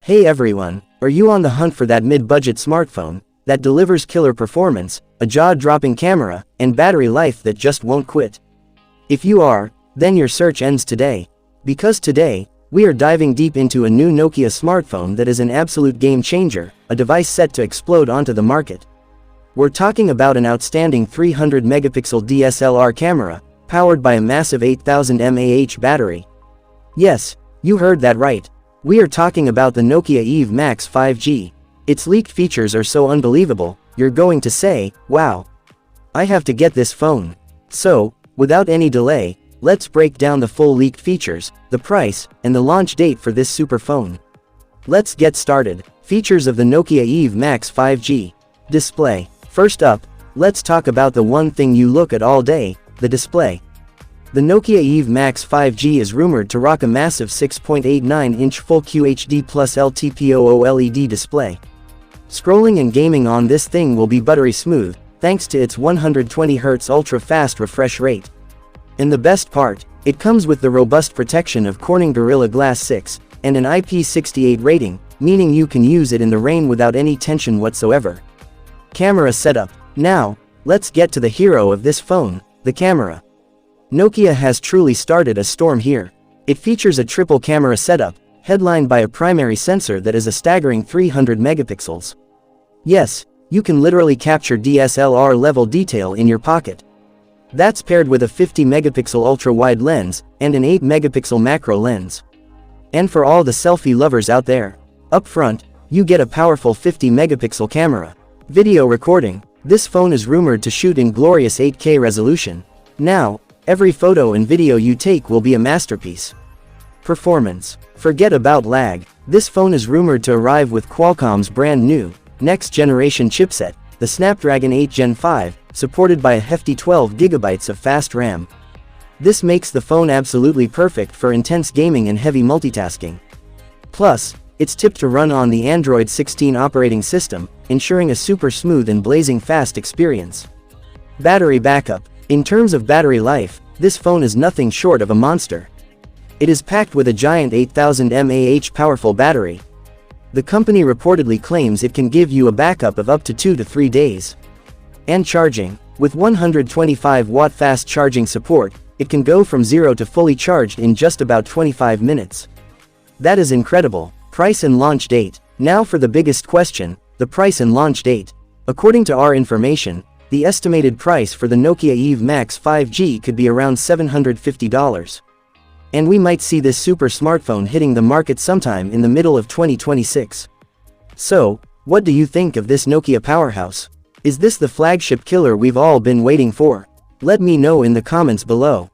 Hey everyone, are you on the hunt for that mid-budget smartphone that delivers killer performance, a jaw-dropping camera, and battery life that just won't quit? If you are, then your search ends today. Because today, we are diving deep into a new Nokia smartphone that is an absolute game changer, a device set to explode onto the market. We're talking about an outstanding 300 megapixel DSLR camera, powered by a massive 8000 mAh battery. Yes, you heard that right. We are talking about the Nokia Eve Max 5G. Its leaked features are so unbelievable, you're going to say, wow, I have to get this phone. So, without any delay, let's break down the full leaked features, the price, and the launch date for this super phone. Let's get started. Features of the Nokia Eve Max 5G. Display. First up, let's talk about the one thing you look at all day, the display. The Nokia Eve Max 5G is rumored to rock a massive 6.89-inch full QHD plus LTPO OLED display. Scrolling and gaming on this thing will be buttery smooth, thanks to its 120Hz ultra-fast refresh rate. And the best part, it comes with the robust protection of Corning Gorilla Glass 6, and an IP68 rating, meaning you can use it in the rain without any tension whatsoever. Camera setup. Now, let's get to the hero of this phone, the camera. Nokia has truly started a storm here. It features a triple camera setup, headlined by a primary sensor that is a staggering 300 megapixels. Yes, you can literally capture DSLR level detail in your pocket. That's paired with a 50 megapixel ultra-wide lens, and an 8 megapixel macro lens. And for all the selfie lovers out there, up front, you get a powerful 50 megapixel camera. Video recording. This phone is rumored to shoot in glorious 8K resolution. Now, every photo and video you take will be a masterpiece. Performance. Forget about lag. This phone is rumored to arrive with Qualcomm's brand new, next-generation chipset, the Snapdragon 8 Gen 5, supported by a hefty 12 GB of fast RAM. This makes the phone absolutely perfect for intense gaming and heavy multitasking. Plus, it's tipped to run on the Android 16 operating system, ensuring a super smooth and blazing fast experience. Battery backup. In terms of battery life, this phone is nothing short of a monster. It is packed with a giant 8000 mAh powerful battery. The company reportedly claims it can give you a backup of up to 2 to 3 days. And charging. With 125-watt fast charging support, it can go from 0 to fully charged in just about 25 minutes. That is incredible. Price and launch date. Now for the biggest question, the price and launch date. According to our information, the estimated price for the Nokia Eve Max 5G could be around $750. And we might see this super smartphone hitting the market sometime in the middle of 2026. So, what do you think of this Nokia powerhouse? Is this the flagship killer we've all been waiting for? Let me know in the comments below.